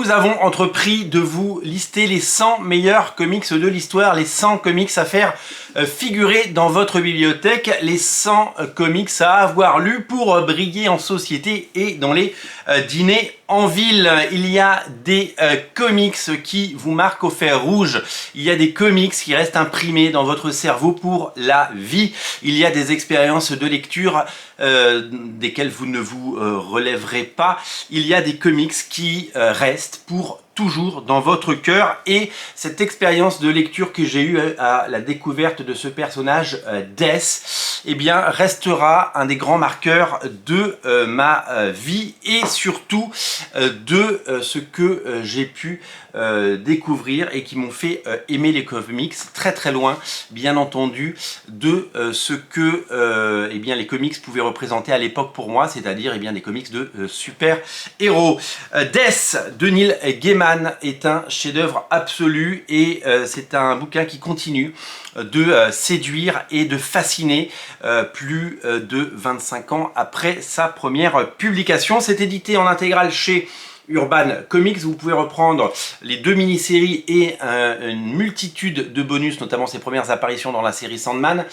nous avons entrepris de vous lister les 100 meilleurs comics de l'histoire, les 100 comics à faire figurer dans votre bibliothèque, les 100 comics à avoir lus pour briller en société et dans les dîners en ville. Il y a des comics qui vous marquent au fer rouge, il y a des comics qui restent imprimés dans votre cerveau pour la vie, il y a des expériences de lecture desquelles vous ne vous relèverez pas, il y a des comics qui restent pour toujours dans votre cœur, et cette expérience de lecture que j'ai eue à la découverte de ce personnage Death, eh bien restera un des grands marqueurs de ma vie et surtout de ce que j'ai pu découvrir et qui m'ont fait aimer les comics très loin, bien entendu, de ce que eh bien, les comics pouvaient représenter à l'époque pour moi, c'est-à-dire eh bien, des comics de super-héros. Death de Neil Gaiman est un chef-d'œuvre absolu et c'est un bouquin qui continue de séduire et de fasciner plus de 25 ans après sa première publication. C'est édité en intégrale chez Urban Comics. Vous pouvez reprendre les 2 mini-séries et une multitude de bonus, notamment ses premières apparitions dans la série Sandman,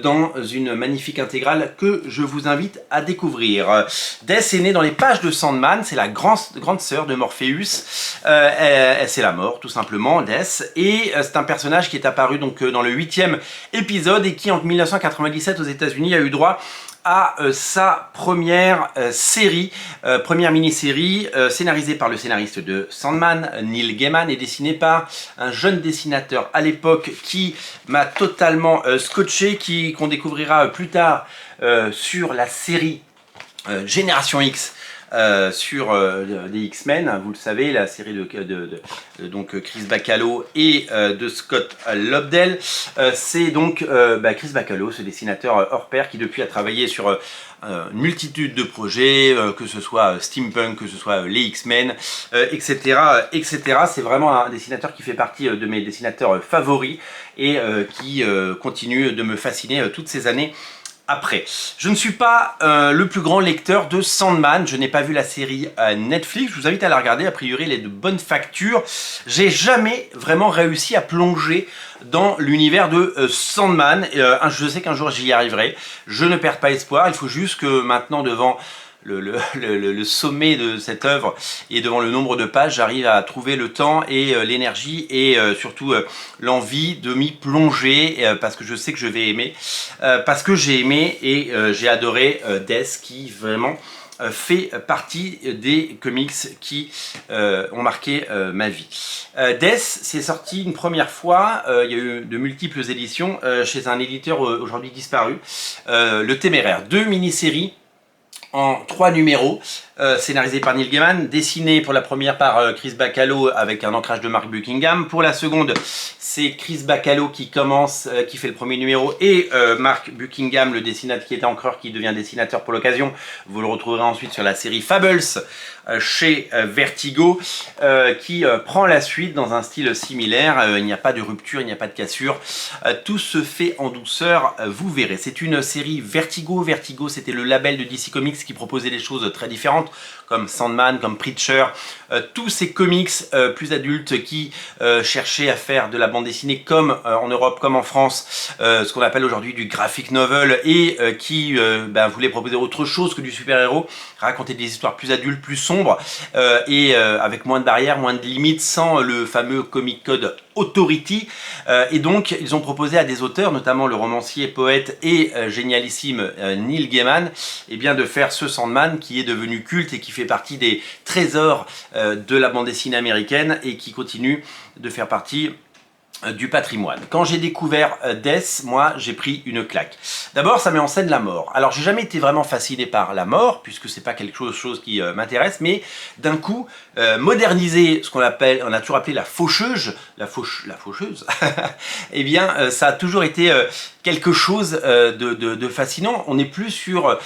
dans une magnifique intégrale que je vous invite à découvrir. Death est née dans les pages de Sandman, c'est la grande sœur de Morpheus, c'est la mort tout simplement, Death, et c'est un personnage qui est apparu donc dans le 8e épisode et qui en 1997 aux États-Unis a eu droit à sa première série, première mini-série, scénarisée par le scénariste de Sandman, Neil Gaiman, et dessinée par un jeune dessinateur à l'époque qui m'a totalement scotché, qu'on découvrira plus tard sur la série Génération X, sur les X-Men, vous le savez, la série de donc Chris Bachalo et de Scott Lobdell. C'est donc Chris Bachalo, ce dessinateur hors pair qui depuis a travaillé sur une multitude de projets, que ce soit Steampunk, que ce soit les X-Men, etc. etc. C'est vraiment un dessinateur qui fait partie de mes dessinateurs favoris et qui continue de me fasciner toutes ces années après. Je ne suis pas le plus grand lecteur de Sandman, je n'ai pas vu la série Netflix, je vous invite à la regarder, a priori elle est de bonne facture. J'ai jamais vraiment réussi à plonger dans l'univers de Sandman, je sais qu'un jour j'y arriverai, je ne perds pas espoir, il faut juste que maintenant devant le sommet de cette œuvre et devant le nombre de pages, j'arrive à trouver le temps et l'énergie et surtout l'envie de m'y plonger parce que je sais que je vais aimer, parce que j'ai aimé et j'ai adoré Death qui vraiment fait partie des comics qui ont marqué ma vie. Death, c'est sorti une première fois, il y a eu de multiples éditions chez un éditeur aujourd'hui disparu, Le Téméraire, 2 mini-séries en 3 numéros, scénarisé par Neil Gaiman, dessiné pour la première par Chris Bachalo avec un ancrage de Mark Buckingham. Pour la seconde, c'est Chris Bachalo qui commence, qui fait le premier numéro, et Mark Buckingham, le dessinateur qui était encreur, qui devient dessinateur pour l'occasion. Vous le retrouverez ensuite sur la série Fables chez Vertigo, qui prend la suite dans un style similaire. Il n'y a pas de rupture, il n'y a pas de cassure, tout se fait en douceur, vous verrez. C'est une série Vertigo. Vertigo, c'était le label de DC Comics qui proposait des choses très différentes, comme Sandman, comme Preacher, tous ces comics plus adultes qui cherchaient à faire de la bande dessinée comme en Europe, comme en France, ce qu'on appelle aujourd'hui du graphic novel, et qui voulaient proposer autre chose que du super-héros, raconter des histoires plus adultes, plus sombres, et avec moins de barrières, moins de limites, sans le fameux comic code Authority, et donc ils ont proposé à des auteurs, notamment le romancier, poète et génialissime Neil Gaiman, eh bien de faire ce Sandman qui est devenu culte et qui fait partie des trésors de la bande dessinée américaine et qui continue de faire partie du patrimoine. Quand j'ai découvert Death, moi j'ai pris une claque. D'abord, ça met en scène la mort. Alors j'ai jamais été vraiment fasciné par la mort, puisque c'est pas quelque chose qui m'intéresse, mais d'un coup, moderniser ce qu'on appelle, on a toujours appelé la faucheuse, la faucheuse, eh bien ça a toujours été quelque chose de fascinant. On n'est plus sur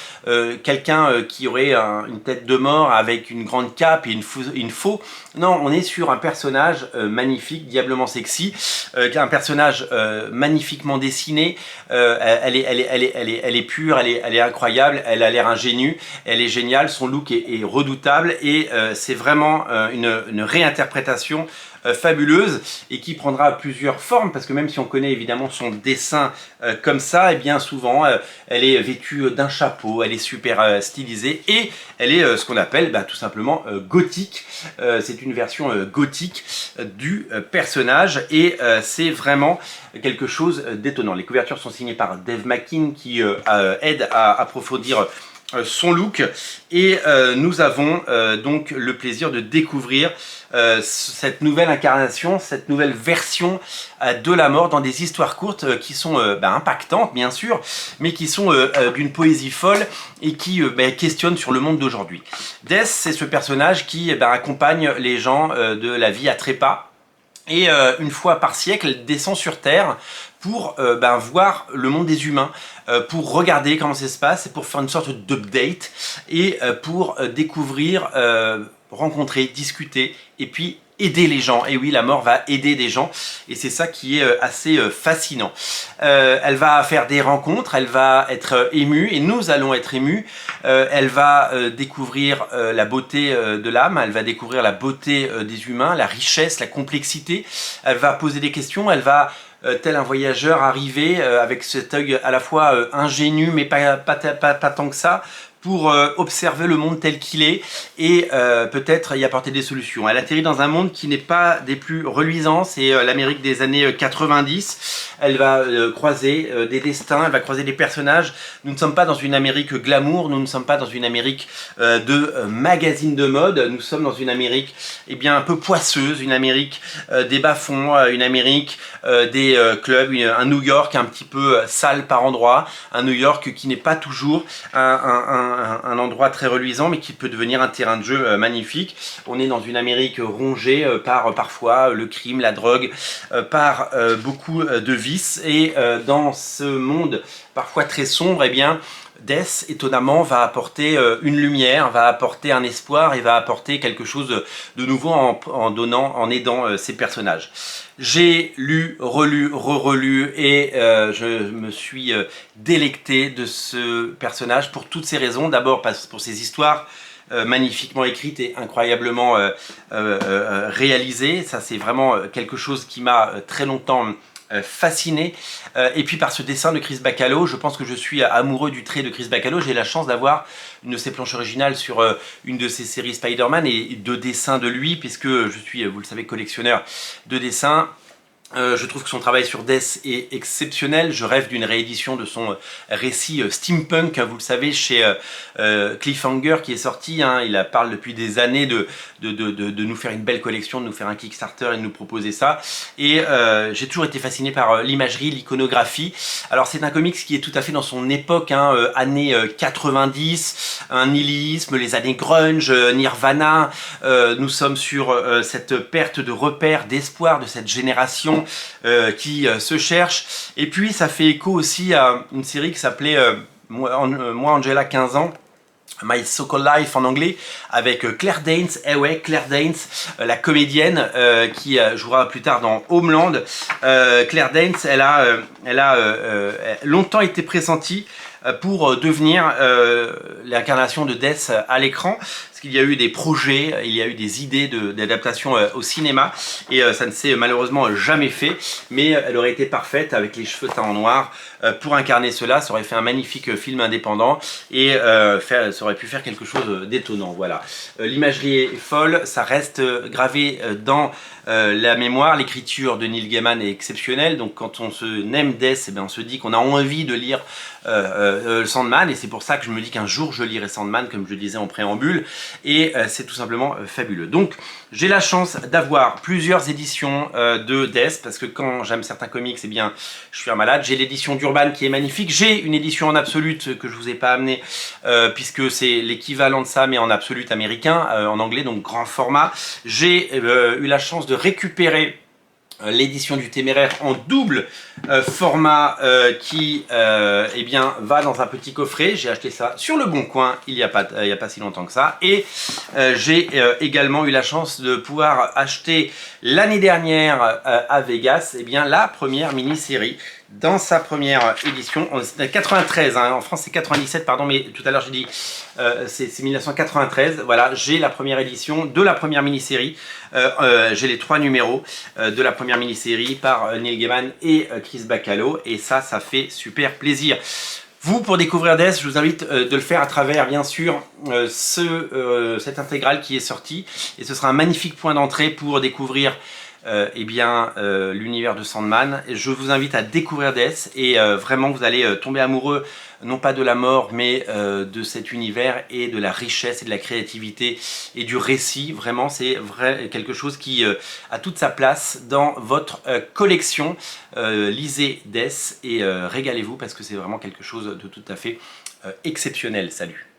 quelqu'un qui aurait une tête de mort avec une grande cape et une faux. Non, on est sur un personnage magnifique, diablement sexy, un personnage magnifiquement dessiné. Elle est pure, elle est incroyable, elle a l'air ingénue, elle est géniale, son look est redoutable et c'est vraiment une réinterprétation fabuleuse et qui prendra plusieurs formes parce que même si on connaît évidemment son dessin comme ça, et bien souvent elle est vêtue d'un chapeau, elle est super stylisée et elle est ce qu'on appelle tout simplement gothique. C'est une version gothique du personnage et c'est vraiment quelque chose d'étonnant. Les couvertures sont signées par Dave McKean qui aide à approfondir son look et nous avons donc le plaisir de découvrir cette nouvelle incarnation, cette nouvelle version de la mort dans des histoires courtes qui sont impactantes bien sûr, mais qui sont d'une poésie folle et qui questionnent sur le monde d'aujourd'hui. Death, c'est ce personnage qui accompagne les gens de la vie à trépas et une fois par siècle elle descend sur Terre pour voir le monde des humains, pour regarder comment ça se passe, et pour faire une sorte d'update, et pour découvrir, rencontrer, discuter, et puis aider les gens. Et oui, la mort va aider des gens, et c'est ça qui est assez fascinant. Elle va faire des rencontres, elle va être émue, et nous allons être émus. Elle va découvrir la beauté de l'âme, elle va découvrir la beauté des humains, la richesse, la complexité. Elle va poser des questions, elle va tel un voyageur arrivé avec cet œil à la fois ingénu mais pas tant que ça, pour observer le monde tel qu'il est et peut-être y apporter des solutions. Elle atterrit dans un monde qui n'est pas des plus reluisants, c'est l'Amérique des années 90. Elle va croiser des destins, elle va croiser des personnages. Nous ne sommes pas dans une Amérique glamour, nous ne sommes pas dans une Amérique de magazine de mode, nous sommes dans une Amérique un peu poisseuse, une Amérique des bas-fonds, une Amérique des clubs, un New York un petit peu sale par endroits, un New York qui n'est pas toujours un endroit très reluisant mais qui peut devenir un terrain de jeu magnifique. On est dans une Amérique rongée par parfois le crime, la drogue, par beaucoup de vices et dans ce monde parfois très sombre, Death, étonnamment, va apporter une lumière, va apporter un espoir et va apporter quelque chose de nouveau en aidant ces personnages. J'ai lu, relu, re-relu et je me suis délecté de ce personnage pour toutes ces raisons. D'abord pour ses histoires magnifiquement écrites et incroyablement réalisées. Ça, c'est vraiment quelque chose qui m'a très longtemps fasciné, et puis par ce dessin de Chris Bachalo. Je pense que je suis amoureux du trait de Chris Bachalo. J'ai la chance d'avoir une de ses planches originales sur une de ses séries Spider-Man et de dessins de lui, puisque je suis, vous le savez, collectionneur de dessins. Je trouve que son travail sur Death est exceptionnel. Je rêve d'une réédition de son récit steampunk, vous le savez, chez Cliffhanger qui est sorti. Il parle depuis des années de nous faire une belle collection, de nous faire un Kickstarter et de nous proposer ça. Et j'ai toujours été fasciné par l'imagerie, l'iconographie. Alors c'est un comics qui est tout à fait dans son époque, années 90, un nihilisme, les années grunge, Nirvana. Nous sommes sur cette perte de repères, d'espoir de cette génération qui se cherche. Et puis ça fait écho aussi à une série qui s'appelait Moi Angela 15 ans, My So-Called Life en anglais, avec Claire Danes. Eh ouais, Claire Danes, la comédienne qui jouera plus tard dans Homeland. Claire Danes, elle a longtemps été pressentie pour devenir l'incarnation de Death à l'écran. Parce qu'il y a eu des projets, il y a eu des idées d'adaptation au cinéma et ça ne s'est malheureusement jamais fait, mais elle aurait été parfaite avec les cheveux teints en noir pour incarner cela. Ça aurait fait un magnifique film indépendant et ça aurait pu faire quelque chose d'étonnant. Voilà. L'imagerie est folle, ça reste gravé dans la mémoire. L'écriture de Neil Gaiman est exceptionnelle, donc quand on se aime Death, on se dit qu'on a envie de lire Sandman, et c'est pour ça que je me dis qu'un jour je lirai Sandman, comme je disais en préambule, et c'est tout simplement fabuleux. Donc j'ai la chance d'avoir plusieurs éditions de Death, parce que quand j'aime certains comics, je suis un malade. J'ai l'édition d'Urban qui est magnifique, j'ai une édition en absolute que je vous ai pas amené puisque c'est l'équivalent de ça mais en absolute américain, en anglais, donc grand format. J'ai eu la chance de récupérer l'édition du Téméraire en double format qui eh bien, va dans un petit coffret. J'ai acheté ça sur le Bon Coin il y a pas si longtemps que ça. Et j'ai également eu la chance de pouvoir acheter l'année dernière à Vegas eh bien, la première mini-série. Dans sa première édition, c'est 93, hein, en France c'est 97, pardon, mais tout à l'heure j'ai dit c'est 1993. Voilà, j'ai la première édition de la première mini-série. J'ai les 3 numéros de la première mini-série par Neil Gaiman et Chris Bachalo, et ça fait super plaisir. Vous, pour découvrir Death, je vous invite de le faire à travers, bien sûr, cette intégrale qui est sortie, et ce sera un magnifique point d'entrée pour découvrir eh bien, l'univers de Sandman. Je vous invite à découvrir Death et vraiment vous allez tomber amoureux non pas de la mort mais de cet univers et de la richesse et de la créativité et du récit. Vraiment c'est quelque chose qui a toute sa place dans votre collection. Lisez Death et régalez-vous parce que c'est vraiment quelque chose de tout à fait exceptionnel. Salut!